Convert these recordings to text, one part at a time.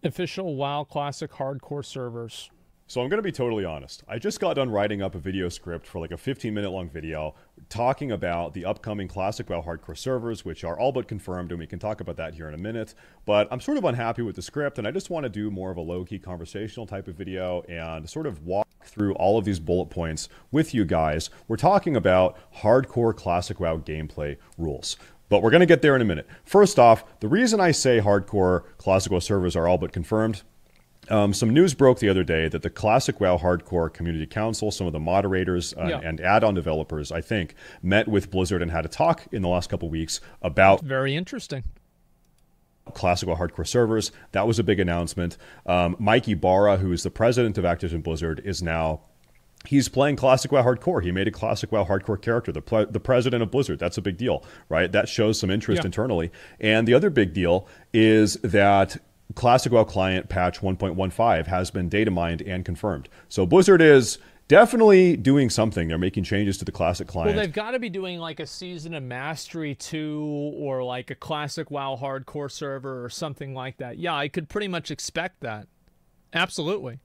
Official WoW Classic hardcore servers. So I'm going to be totally honest. I just got done writing up a video script for like a 15-minute long video talking about the upcoming Classic WoW hardcore servers, which are all but confirmed, and we can talk about that here in a minute. But I'm sort of unhappy with the script, and I just want to do more of a low-key conversational type of video and sort of walk through all of these bullet points with you guys. We're talking about hardcore Classic WoW gameplay rules. But we're going to get there in a minute. First off, the reason I say hardcore Classic WoW servers are all but confirmed, some news broke the other day that the Classic WoW Hardcore Community Council, some of the moderators and add-on developers, I think, met with Blizzard and had a talk in the last couple weeks about very interesting Classic WoW Hardcore servers. That was a big announcement. Mike Ibarra, who is the president of Activision Blizzard, is now... He's playing Classic WoW Hardcore. He made a Classic WoW Hardcore character, the president of Blizzard. That's a big deal, right? That shows some interest internally. And the other big deal is that Classic WoW Client patch 1.15 has been data mined and confirmed. So Blizzard is definitely doing something. They're making changes to the Classic Client. Well, they've got to be doing like a Season of Mastery 2 or like a Classic WoW Hardcore server or something like that. Yeah, I could pretty much expect that. Absolutely.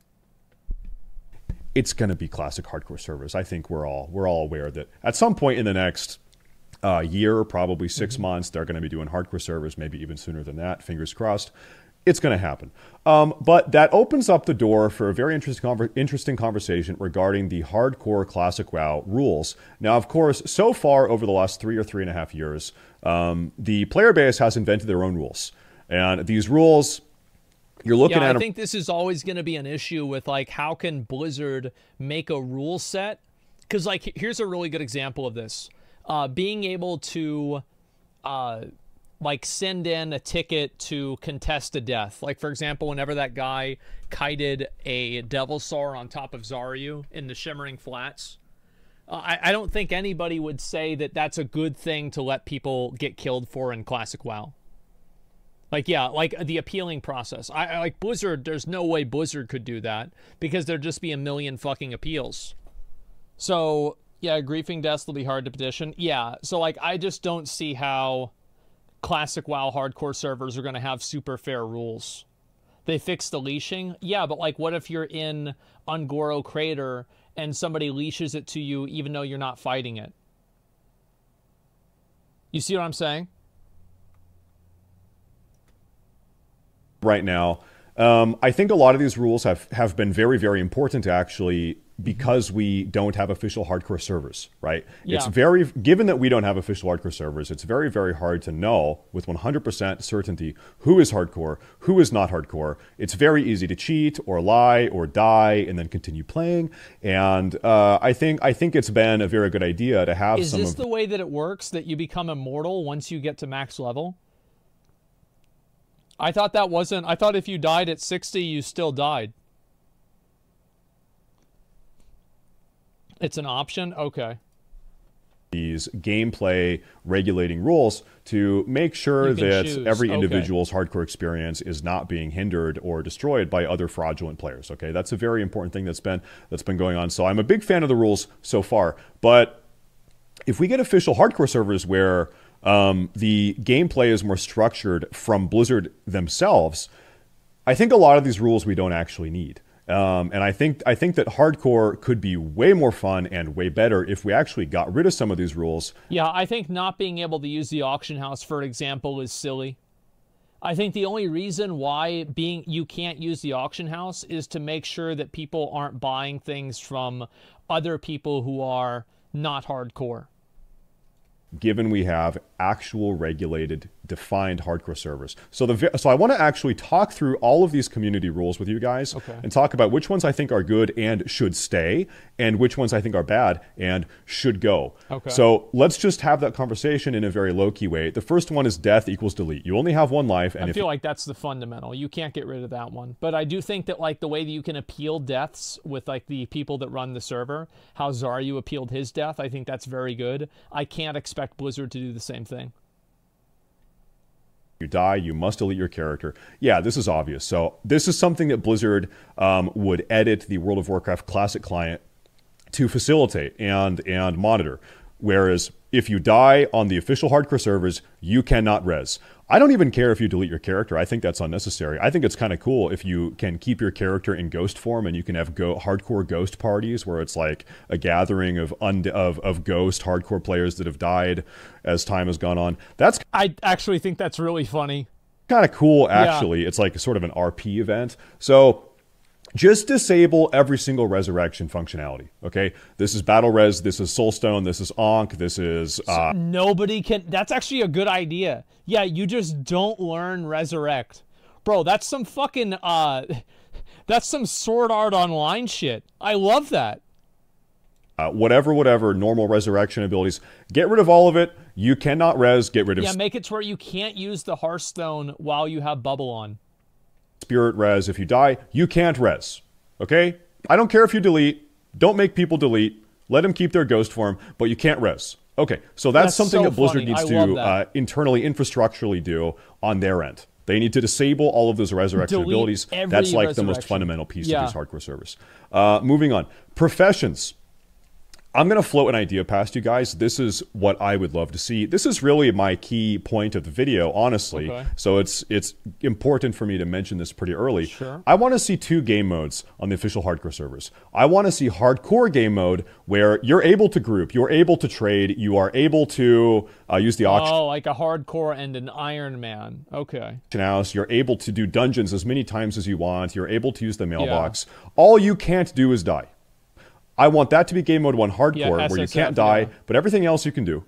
It's going to be Classic Hardcore servers. I think we're all aware that at some point in the next year, probably 6 months, they're going to be doing hardcore servers, maybe even sooner than that. Fingers crossed. It's going to happen. But that opens up the door for a very interesting conversation regarding the hardcore Classic WoW rules. Now, of course, so far over the last 3 or 3.5 years, the player base has invented their own rules. And these rules... You're looking at I think this is always going to be an issue with, like, how can Blizzard make a rule set? Because, like, here's a really good example of this. Being able to, like, send in a ticket to contest a death. Like, for example, whenever that guy kited a Devil Saur on top of Zaryu in the Shimmering Flats, I don't think anybody would say that that's a good thing to let people get killed for in Classic WoW. Like, yeah, like the appealing process. I like Blizzard, there's no way Blizzard could do that because there'd just be a million fucking appeals. So, yeah, griefing deaths will be hard to petition. Yeah, so, like, I just don't see how Classic WoW hardcore servers are going to have super fair rules. They fixed the leashing. Yeah, but, like, what if you're in Ungoro Crater and somebody leashes it to you even though you're not fighting it? You see what I'm saying? Right now. I think a lot of these rules have been very, very important, actually, because we don't have official hardcore servers, right? Yeah. It's very, given that we don't have official hardcore servers, it's very, very hard to know with 100% certainty who is hardcore, who is not hardcore. It's very easy to cheat or lie or die and then continue playing. And I think it's been a very good idea to have some... Is this the way that it works, that you become immortal once you get to max level? I thought that wasn't... I thought if you died at 60, you still died. It's an option? Okay. These gameplay regulating rules to make sure that every individual's hardcore experience is not being hindered or destroyed by other fraudulent players. Okay, that's a very important thing that's been going on. So I'm a big fan of the rules so far. But if we get official hardcore servers where... the gameplay is more structured from Blizzard themselves, I think a lot of these rules we don't actually need. And I think that hardcore could be way more fun and way better if we actually got rid of some of these rules. Yeah, I think not being able to use the auction house, for example, is silly. I think the only reason why you can't use the auction house is to make sure that people aren't buying things from other people who are not hardcore. Given we have actual regulated, defined hardcore servers. So I want to actually talk through all of these community rules with you guys and talk about which ones I think are good and should stay and which ones I think are bad and should go. Okay. So let's just have that conversation in a very low-key way. The first one is death equals delete. You only have one life. And I feel like that's the fundamental. You can't get rid of that one. But I do think that, like, the way that you can appeal deaths with, like, the people that run the server, how Zaryu appealed his death, I think that's very good. I can't expect Blizzard to do the same thing. You die, you must delete your character. Yeah, this is obvious. So this is something that Blizzard would edit the World of Warcraft Classic client to facilitate and monitor. Whereas if you die on the official hardcore servers, you cannot res. I don't even care if you delete your character. I think that's unnecessary. I think it's kind of cool if you can keep your character in ghost form and you can have hardcore ghost parties where it's like a gathering of ghost hardcore players that have died as time has gone on. I actually think that's really funny. Kind of cool, actually. Yeah. It's like sort of an RP event. So just disable every single resurrection functionality, okay? This is Battle Res, this is Soulstone, this is Ankh, this is... So nobody can... That's actually a good idea. Yeah, you just don't learn Resurrect. Bro, that's some fucking... that's some Sword Art Online shit. I love that. Whatever, normal resurrection abilities. Get rid of all of it. You cannot res, get rid of... Yeah, make it to where you can't use the Hearthstone while you have Bubble on. Spirit res. If you die, you can't res. Okay? I don't care if you delete. Don't make people delete. Let them keep their ghost form, but you can't res. Okay, so that's something that Blizzard needs to internally, infrastructurally do on their end. They need to disable all of those resurrection abilities. That's like the most fundamental piece of these hardcore servers. Moving on. Professions. I'm going to float an idea past you guys. This is what I would love to see. This is really my key point of the video, honestly. Okay. So it's important for me to mention this pretty early. Sure. I want to see 2 game modes on the official hardcore servers. I want to see hardcore game mode where you're able to group, you're able to trade, you are able to use the auction. Oh, like a hardcore and an Iron Man. Okay. House. You're able to do dungeons as many times as you want. You're able to use the mailbox. Yeah. All you can't do is die. I want that to be game mode 1 hardcore, where you can't die, but everything else you can do.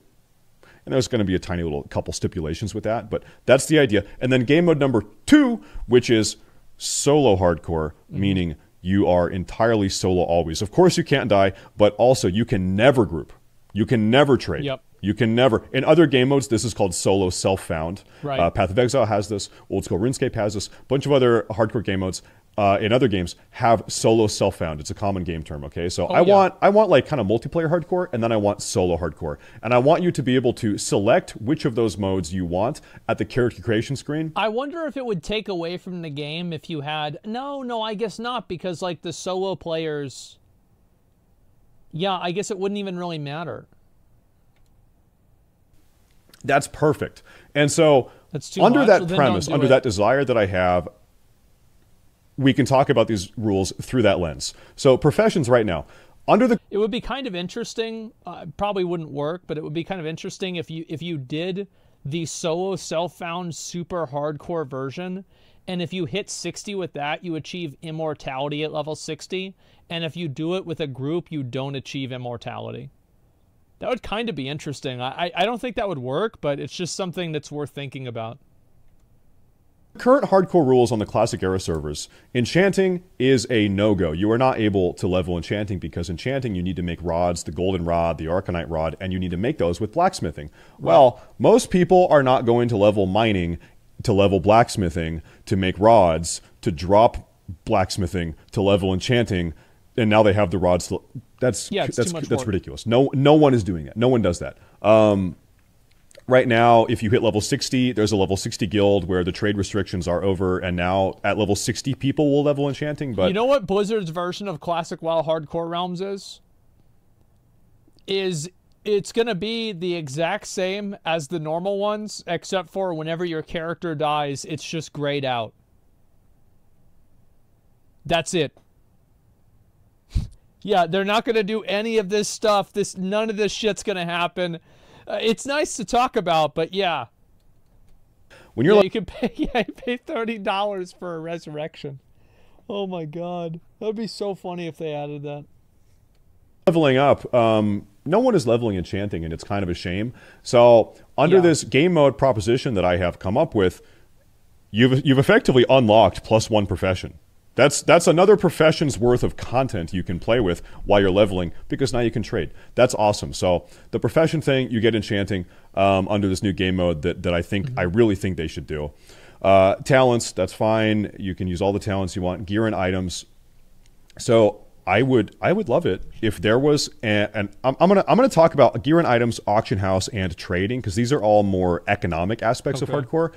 And there's going to be a tiny little couple stipulations with that, but that's the idea. And then game mode number 2, which is solo hardcore, meaning you are entirely solo always. Of course you can't die, but also you can never group. You can never trade. Yep. You can never. In other game modes, this is called solo self-found. Right. Path of Exile has this. Old School RuneScape has this. A bunch of other hardcore game modes in other games have solo self-found. It's a common game term, okay? So I want like kind of multiplayer hardcore, and then I want solo hardcore. And I want you to be able to select which of those modes you want at the character creation screen. I wonder if it would take away from the game if you had... No, I guess not, because like the solo players... Yeah, I guess it wouldn't even really matter. That's perfect. And so under that premise, under that desire that I have, we can talk about these rules through that lens. So professions right now, it would be kind of interesting, probably wouldn't work, but it would be kind of interesting if you did the solo self-found super hardcore version, and if you hit 60 with that, you achieve immortality at level 60, and if you do it with a group, you don't achieve immortality. That would kind of be interesting. I don't think that would work, but it's just something that's worth thinking about. Current hardcore rules on the Classic Era servers, enchanting is a no-go. You are not able to level enchanting because enchanting you need to make rods, the golden rod, the arcanite rod, and you need to make those with blacksmithing. Well, most people are not going to level mining, to level blacksmithing, to make rods, to drop blacksmithing, to level enchanting, and now they have the rods. That's ridiculous. No one is doing that. No one does that. Right now, if you hit level 60, there's a level 60 guild where the trade restrictions are over, and now at level 60, people will level enchanting. But you know what Blizzard's version of Classic WoW Hardcore Realms is? It's going to be the exact same as the normal ones, except for whenever your character dies, it's just grayed out. That's it. Yeah, they're not going to do any of this stuff. None of this shit's going to happen. It's nice to talk about, but yeah. When you're you can pay $30 for a resurrection. Oh my god. That would be so funny if they added that. Leveling up, no one is leveling enchanting, and it's kind of a shame. So under this game mode proposition that I have come up with, you've effectively unlocked +1 profession. That's another profession's worth of content you can play with while you're leveling, because now you can trade. That's awesome. So the profession thing, you get enchanting under this new game mode that I really think they should do. Talents, that's fine. You can use all the talents you want. Gear and items. So I would love it if there was I'm gonna talk about gear and items, auction house, and trading, because these are all more economic aspects of hardcore.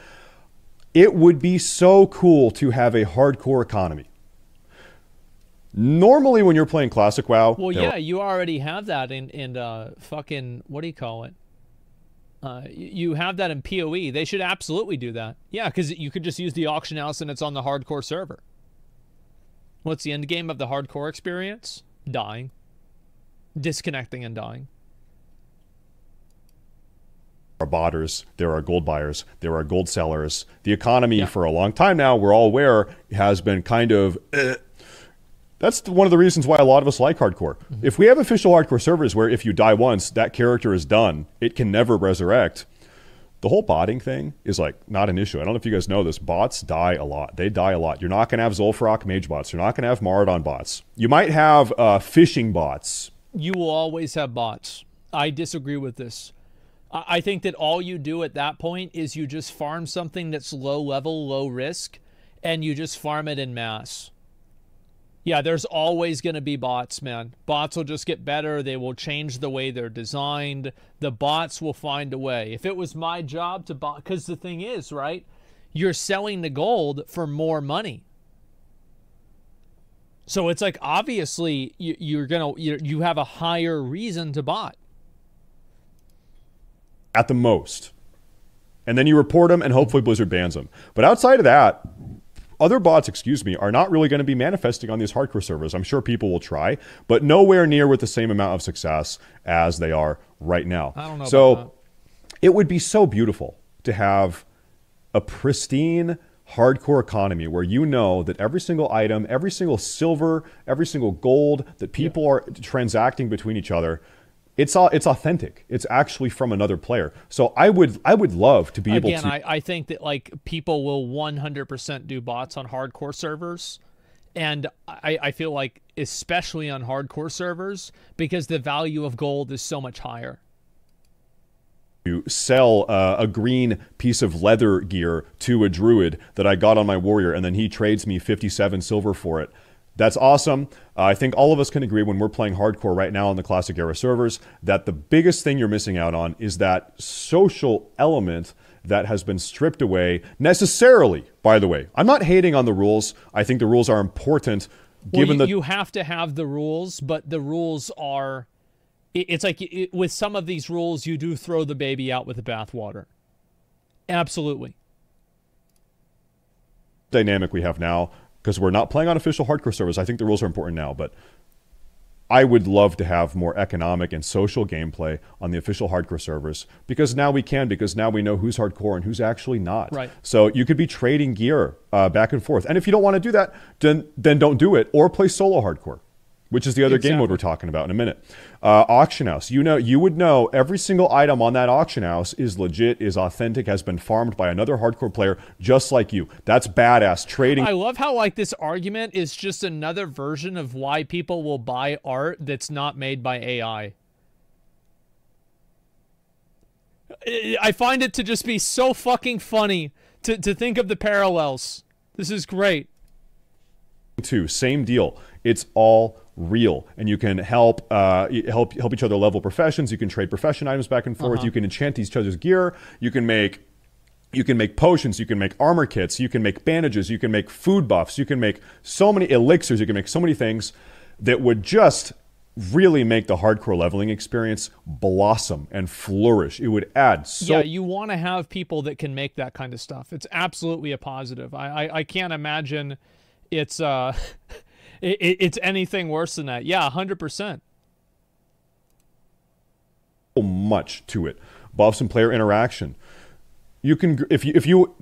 It would be so cool to have a hardcore economy. Normally, when you're playing Classic WoW... Well, yeah, you already have that in fucking... What do you call it? You have that in PoE. They should absolutely do that. Yeah, because you could just use the auction house and it's on the hardcore server. What's the end game of the hardcore experience? Dying. Disconnecting and dying. There are botters, there are gold buyers, there are gold sellers. The economy for a long time now, we're all aware, has been kind of... That's one of the reasons why a lot of us like hardcore. If we have official hardcore servers where if you die once, that character is done, it can never resurrect, the whole botting thing is like not an issue. I don't know if you guys know this. Bots die a lot. They die a lot. You're not going to have Zul'Farrak mage bots. You're not going to have Maraudon bots. You might have fishing bots. You will always have bots. I disagree with this. I think that all you do at that point is you just farm something that's low level, low risk, and you just farm it in mass. Yeah, there's always going to be bots, man. Bots will just get better. They will change the way they're designed. The bots will find a way. If it was my job to bot, because the thing is, right, you're selling the gold for more money. So it's like, obviously, you have a higher reason to bot. At the most. And then you report them and hopefully Blizzard bans them. But outside of that, other bots, are not really going to be manifesting on these hardcore servers. I'm sure people will try, but nowhere near with the same amount of success as they are right now. I don't know so about that. It would be so beautiful to have a pristine hardcore economy where you know that every single item, every single silver, every single gold that people are transacting between each other, it's authentic. It's actually from another player. So I would love to be able to. Again, I think that like people will 100% do bots on hardcore servers, and I feel like especially on hardcore servers because the value of gold is so much higher. To sell a green piece of leather gear to a druid that I got on my warrior, and then he trades me 57 silver for it. That's awesome. I think all of us can agree when we're playing hardcore right now on the Classic Era servers that the biggest thing you're missing out on is that social element that has been stripped away necessarily, by the way. I'm not hating on the rules. I think the rules are important. Given you have to have the rules, but the rules are... It's like with some of these rules, you do throw the baby out with the bathwater. Absolutely. Dynamic we have now, because we're not playing on official hardcore servers. I think the rules are important now, but I would love to have more economic and social gameplay on the official hardcore servers because now we can, because now we know who's hardcore and who's actually not. Right. So you could be trading gear back and forth. And if you don't want to do that, then don't do it or play solo hardcore, which is the other game mode we're talking about in a minute. Auction house. You would know every single item on that auction house is legit, is authentic, has been farmed by another hardcore player just like you. That's badass. Trading. I love how like this argument is just another version of why people will buy art that's not made by AI. I find it to just be so fucking funny to think of the parallels. This is great. Same deal. It's all real, and you can help each other level professions. You can trade profession items back and forth. You can enchant each other's gear. You can make potions. You can make armor kits. You can make bandages. You can make food buffs. You can make so many elixirs. You can make so many things that would just really make the hardcore leveling experience blossom and flourish. It would add so... Yeah, you want to have people that can make that kind of stuff. It's absolutely a positive. I can't imagine it's it's anything worse than that. Yeah, 100%. So much to it. Buffs and player interaction. You can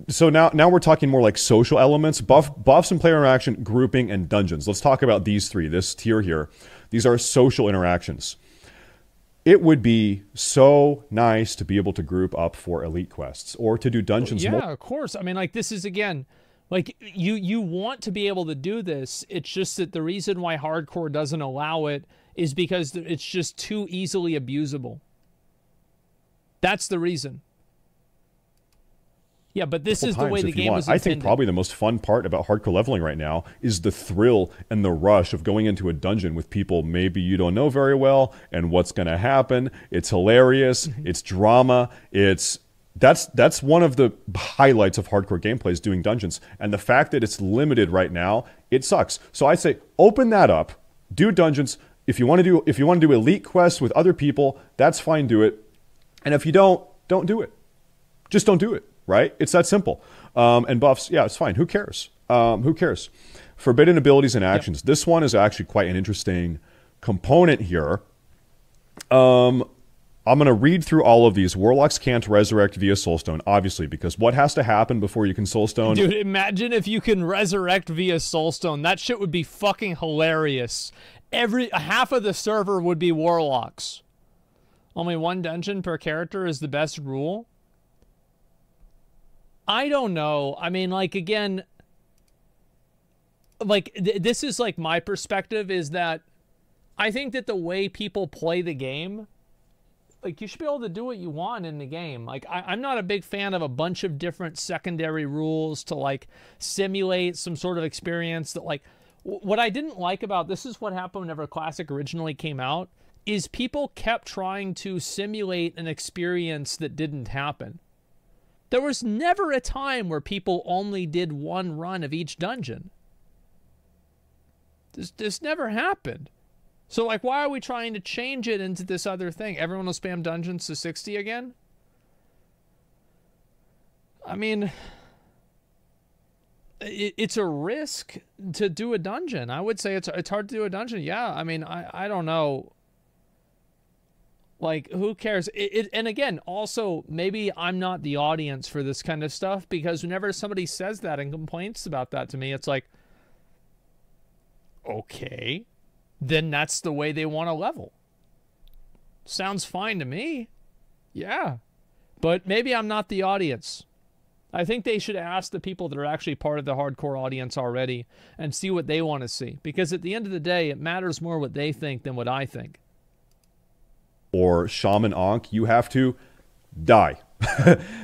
so now we're talking more like social elements, buffs and player interaction, grouping, and dungeons. Let's talk about these three. This tier here. These are social interactions. It would be so nice to be able to group up for elite quests or to do dungeons. Yeah, of course. I mean, like this is again. Like, you want to be able to do this. It's just that the reason why hardcore doesn't allow it is because it's just too easily abusable. That's the reason. Yeah, but this is the way the game was intended. I think probably the most fun part about hardcore leveling right now is the thrill and the rush of going into a dungeon with people maybe you don't know very well and what's going to happen. It's hilarious. It's drama. That's one of the highlights of hardcore gameplay is doing dungeons. And the fact that it's limited right now, it sucks. So I say open that up, do dungeons. If you want to do elite quests with other people, that's fine, do it. And if you don't don't do it. Just don't do it, right? It's that simple. And buffs, yeah, it's fine. Who cares? Who cares? Forbidden abilities and actions. Yep. This one is actually quite an interesting component here. I'm going to read through all of these. Warlocks can't resurrect via Soulstone, obviously, because what has to happen before you can Soulstone? Dude, imagine if you can resurrect via Soulstone. That shit would be fucking hilarious. Half of the server would be Warlocks. Only one dungeon per character is the best rule? I don't know. I mean, like, again, like, this is, like, my perspective is that I think that the way people play the game, like, you should be able to do what you want in the game. Like, I'm not a big fan of a bunch of different secondary rules to, like, simulate some sort of experience that, like, what I didn't like about this is what happened whenever Classic originally came out, is people kept trying to simulate an experience that didn't happen. There was never a time where people only did one run of each dungeon. This never happened. So, like, why are we trying to change it into this other thing? Everyone will spam dungeons to 60 again? I mean, it's a risk to do a dungeon. I would say it's hard to do a dungeon. Yeah, I mean, I don't know. Like, who cares? And again, also, maybe I'm not the audience for this kind of stuff, because whenever somebody says that and complains about that to me, it's like, okay, then that's the way they want to level. Sounds fine to me. Yeah. But maybe I'm not the audience. I think they should ask the people that are actually part of the hardcore audience already and see what they want to see. Because at the end of the day, it matters more what they think than what I think. Or Shaman Ankh, you have to die.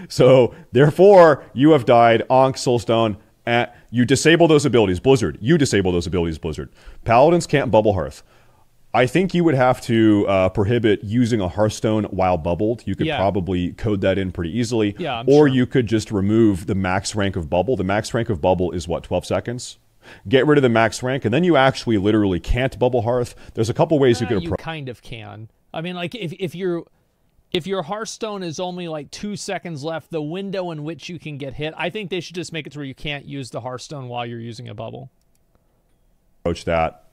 So, therefore, you have died. Ankh, Soulstone, you disable those abilities. Blizzard, you disable those abilities, Blizzard. Paladins can't bubble Hearth. I think you would have to prohibit using a Hearthstone while bubbled. You could probably code that in pretty easily. Yeah, or you could just remove the max rank of bubble. The max rank of bubble is, what, 12 seconds? Get rid of the max rank, and then you actually literally can't bubble Hearth. There's a couple ways you could approach. You kind of can. I mean, like, if your Hearthstone is only like 2 seconds left, the window in which you can get hit, I think they should just make it to where you can't use the Hearthstone while you're using a bubble. Approach that.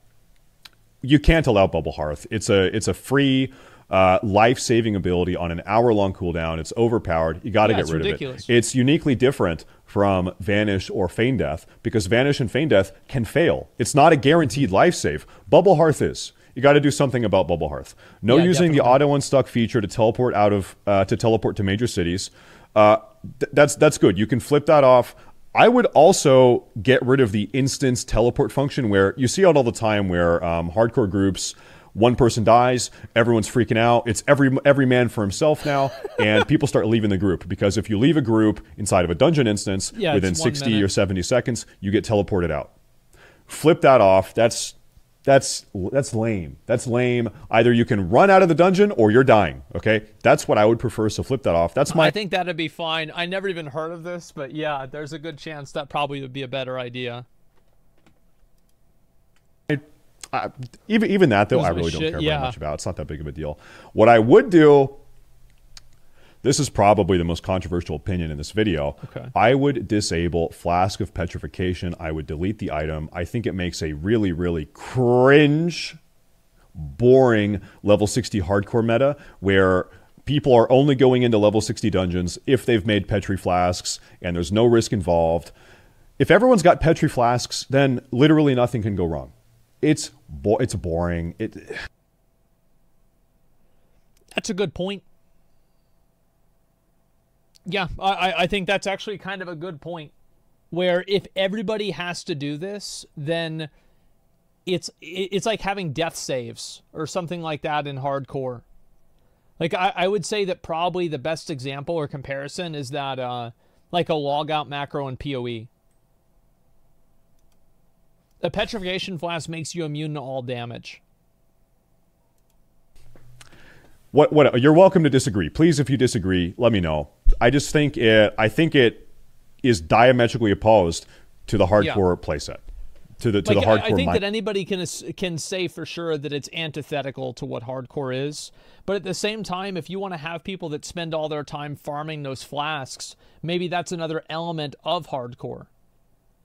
You can't allow bubble Hearth. It's a free life-saving ability on an hour-long cooldown. It's overpowered. You got to get rid of it. It's uniquely different from Vanish or Feign Death, because Vanish and Feign Death can fail. It's not a guaranteed life save. Bubble Hearth is. You got to do something about Bubble Hearth. No using the auto unstuck feature to teleport out of to major cities. That's good. You can flip that off. I would also get rid of the instance teleport function, where you see it all the time, where hardcore groups, one person dies, everyone's freaking out. It's every man for himself now, and people start leaving the group, because if you leave a group inside of a dungeon instance within 60 or 70 seconds, you get teleported out. Flip that off. That's lame. That's lame. Either you can run out of the dungeon or you're dying. Okay, that's what I would prefer. So flip that off. I think that'd be fine. I never even heard of this, but yeah, there's a good chance that probably would be a better idea. Even that though, I really don't care very much about. It's not that big of a deal. What I would do. This is probably the most controversial opinion in this video. Okay. I would disable Flask of Petrification. I would delete the item. I think it makes a really, really cringe, boring level 60 hardcore meta, where people are only going into level 60 dungeons if they've made Petri Flasks and there's no risk involved. If everyone's got Petri Flasks, then literally nothing can go wrong. It's boring. That's a good point. Yeah, I think that's actually kind of a good point, where if everybody has to do this, then it's like having death saves or something like that in hardcore. Like, I would say that probably the best example or comparison is that like a logout macro in PoE. The Petrification Flask makes you immune to all damage. What? You're welcome to disagree. Please, if you disagree, let me know. I just think it is diametrically opposed to the hardcore playset. to the like, hardcore. I think that anybody can say for sure that it's antithetical to what hardcore is. But at the same time, if you want to have people that spend all their time farming those flasks, maybe that's another element of hardcore.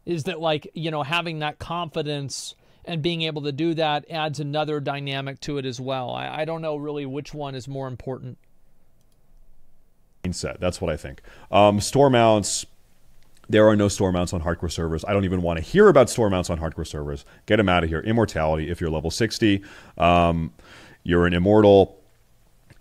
Is that, like, you know, having that confidence and being able to do that adds another dynamic to it as well. I don't know really which one is more important. Set. That's what I think. Store mounts. There are no store mounts on hardcore servers. I don't even want to hear about store mounts on hardcore servers. Get them out of here. Immortality. If you're level 60, you're an immortal.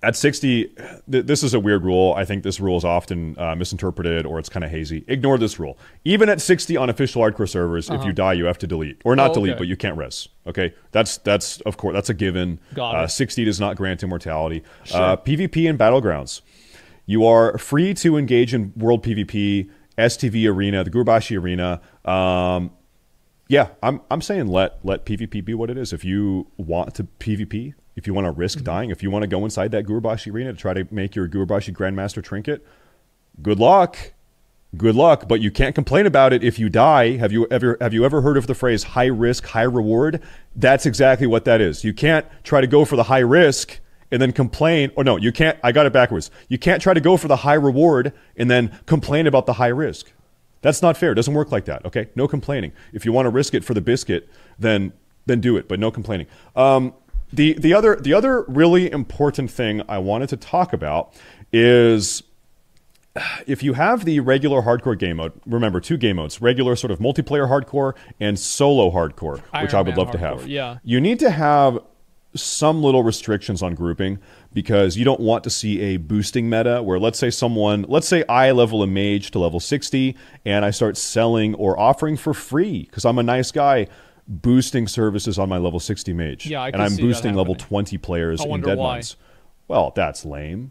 At 60, this is a weird rule. I think this rule is often misinterpreted, or it's kind of hazy. Ignore this rule. Even at 60 on official hardcore servers, if you die, you have to delete. Or not delete, but you can't res. Okay? That's of course, that's a given. 60 does not grant immortality. Sure. PvP and Battlegrounds. You are free to engage in world PvP, STV Arena, the Gurbashi Arena. Yeah, I'm saying let PvP be what it is. If you want to PvP, if you want to risk dying, if you want to go inside that Gurbashi Arena to try to make your Gurbashi Grandmaster trinket, good luck. Good luck, but you can't complain about it if you die. Have you ever heard of the phrase high risk, high reward? That's exactly what that is. You can't try to go for the high risk and then complain, or no, you can't, I got it backwards. You can't try to go for the high reward and then complain about the high risk. That's not fair. It doesn't work like that, okay? No complaining. If you want to risk it for the biscuit, then do it, but no complaining. The other really important thing I wanted to talk about is if you have the regular hardcore game mode, remember 2 game modes, regular sort of multiplayer hardcore and solo hardcore, which I would love to have. Yeah. You need to have some little restrictions on grouping because you don't want to see a boosting meta where let's say I level a mage to level 60 and I start selling or offering for free because I'm a nice guy boosting services on my level 60 mage. Yeah, and I'm boosting level 20 players in Deadmines. Well, that's lame.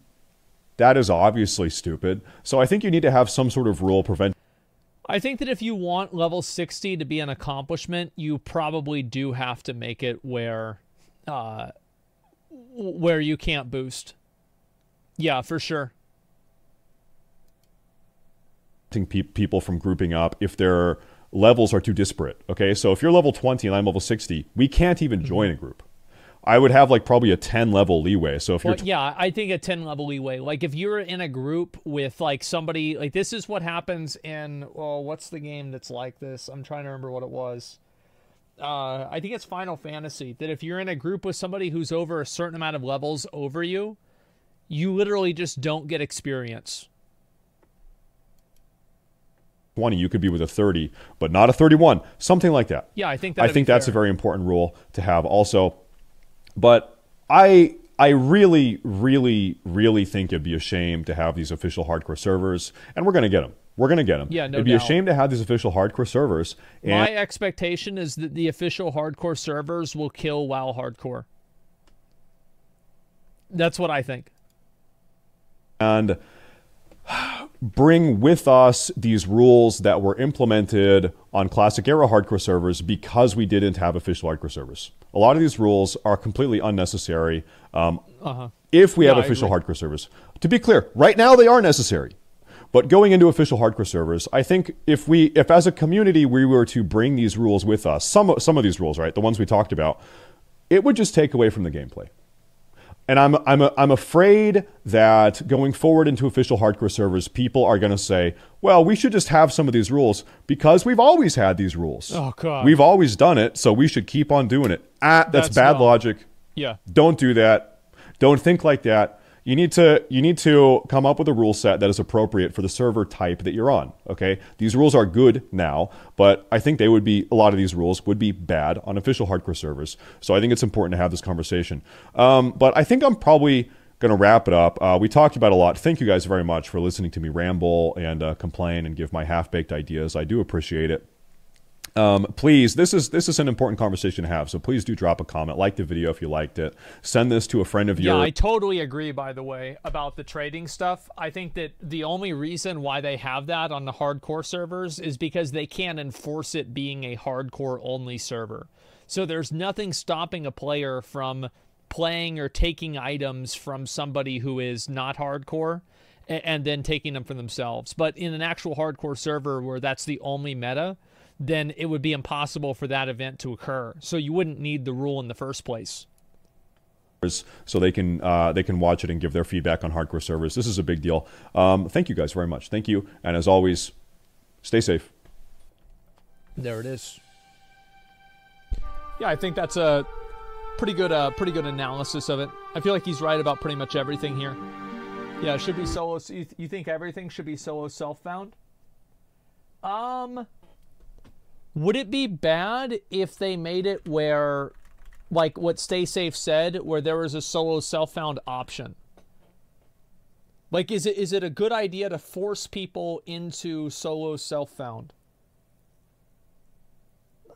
That is obviously stupid. So I think you need to have some sort of rule prevent. I think that if you want level 60 to be an accomplishment, you probably do have to make it where you can't boost. Yeah, for sure. People from grouping up if their levels are too disparate. Okay, so if you're level 20 and I'm level 60, we can't even join a group. I would have like probably a 10 level leeway. So if you're yeah, I think a 10 level leeway. Like if you're in a group with like somebody, like this is what happens in, well, what's the game that's like this? I'm trying to remember what it was. I think it's Final Fantasy, that if you're in a group with somebody who's over a certain amount of levels over you, you literally just don't get experience. 20, you could be with a 30, but not a 31, something like that. Yeah, I think that's a very important rule to have also. But I really, really, really think it'd be a shame to have these official hardcore servers, and we're going to get them. We're going to get them. Yeah, no It'd be doubt. a shame to have these official hardcore servers. And my expectation is that the official hardcore servers will kill WoW hardcore. That's what I think. And bring with us these rules that were implemented on Classic Era hardcore servers because we didn't have official hardcore servers. A lot of these rules are completely unnecessary if we have official hardcore servers. To be clear, right now they are necessary. But going into official hardcore servers, I think if as a community we were to bring these rules with us, some of these rules, right, the ones we talked about, it would just take away from the gameplay. And I'm afraid that going forward into official hardcore servers, people are going to say, well, we should just have some of these rules because we've always had these rules. Oh, God. We've always done it, so we should keep on doing it. That's bad logic. Yeah. Don't do that. Don't think like that. You need to come up with a rule set that is appropriate for the server type that you're on. Okay, these rules are good now, but I think a lot of these rules would be bad on official hardcore servers. So I think it's important to have this conversation. But I think I'm probably going to wrap it up. We talked about a lot. Thank you guys very much for listening to me ramble and complain and give my half-baked ideas. I do appreciate it. Please, this is an important conversation to have, so please do drop a comment, like the video if you liked it, send this to a friend of yours. Yeah, I totally agree, by the way, about the trading stuff. I think that the only reason why they have that on the hardcore servers is because they can't enforce it being a hardcore only server. So there's nothing stopping a player from playing or taking items from somebody who is not hardcore and then taking them for themselves. But in an actual hardcore server where that's the only meta, then it would be impossible for that event to occur. So you wouldn't need the rule in the first place. So they can watch it and give their feedback on hardcore servers. This is a big deal. Thank you guys very much. Thank you. And as always, stay safe. There it is. Yeah, I think that's a pretty good analysis of it. I feel like he's right about pretty much everything here. Yeah, it should be solo. You think everything should be solo self-found? Would it be bad if they made it where, like what Stay Safe said, where there was a solo self-found option? Like, is it a good idea to force people into solo self-found?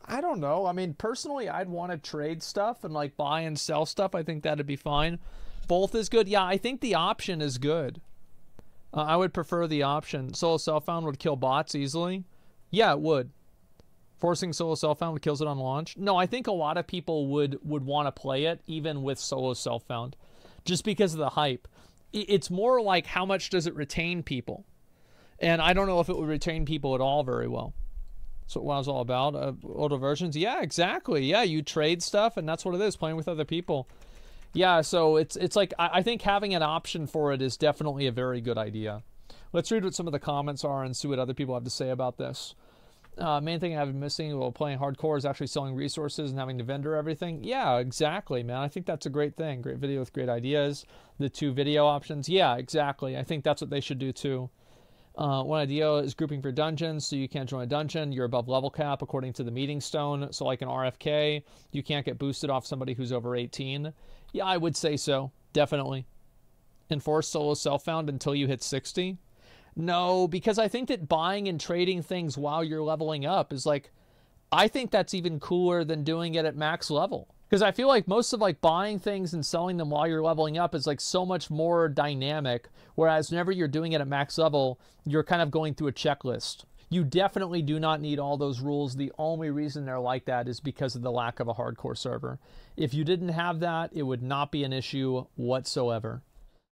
I don't know. I mean, personally, I'd want to trade stuff and like buy and sell stuff. I think that'd be fine. Both is good. Yeah, I think the option is good. I would prefer the option. Solo self-found would kill bots easily. Yeah, it would. Forcing solo self-found kills it on launch. No, I think a lot of people would want to play it even with solo self-found, just because of the hype. It's more like how much does it retain people, and I don't know if it would retain people at all very well. So what WoW's all about. Older versions, yeah, exactly. Yeah, you trade stuff, and that's what it is, playing with other people. Yeah, so it's like I think having an option for it is definitely a very good idea. Let's read what some of the comments are and see what other people have to say about this. Main thing I've been missing while playing hardcore is actually selling resources and having to vendor everything. Yeah, exactly, man. I think that's a great thing. Great video with great ideas. The 2 video options. Yeah, exactly. I think that's what they should do too. One idea is grouping for dungeons, so you can't join a dungeon. You're above level cap according to the meeting stone. So like an RFK, you can't get boosted off somebody who's over 18. Yeah, I would say so. Definitely. Enforce solo self-found until you hit 60. No, because I think that buying and trading things while you're leveling up is like, I think that's even cooler than doing it at max level. Because I feel like most of like buying things and selling them while you're leveling up is like so much more dynamic. Whereas whenever you're doing it at max level, you're kind of going through a checklist. You definitely do not need all those rules. The only reason they're like that is because of the lack of a hardcore server. If you didn't have that, it would not be an issue whatsoever.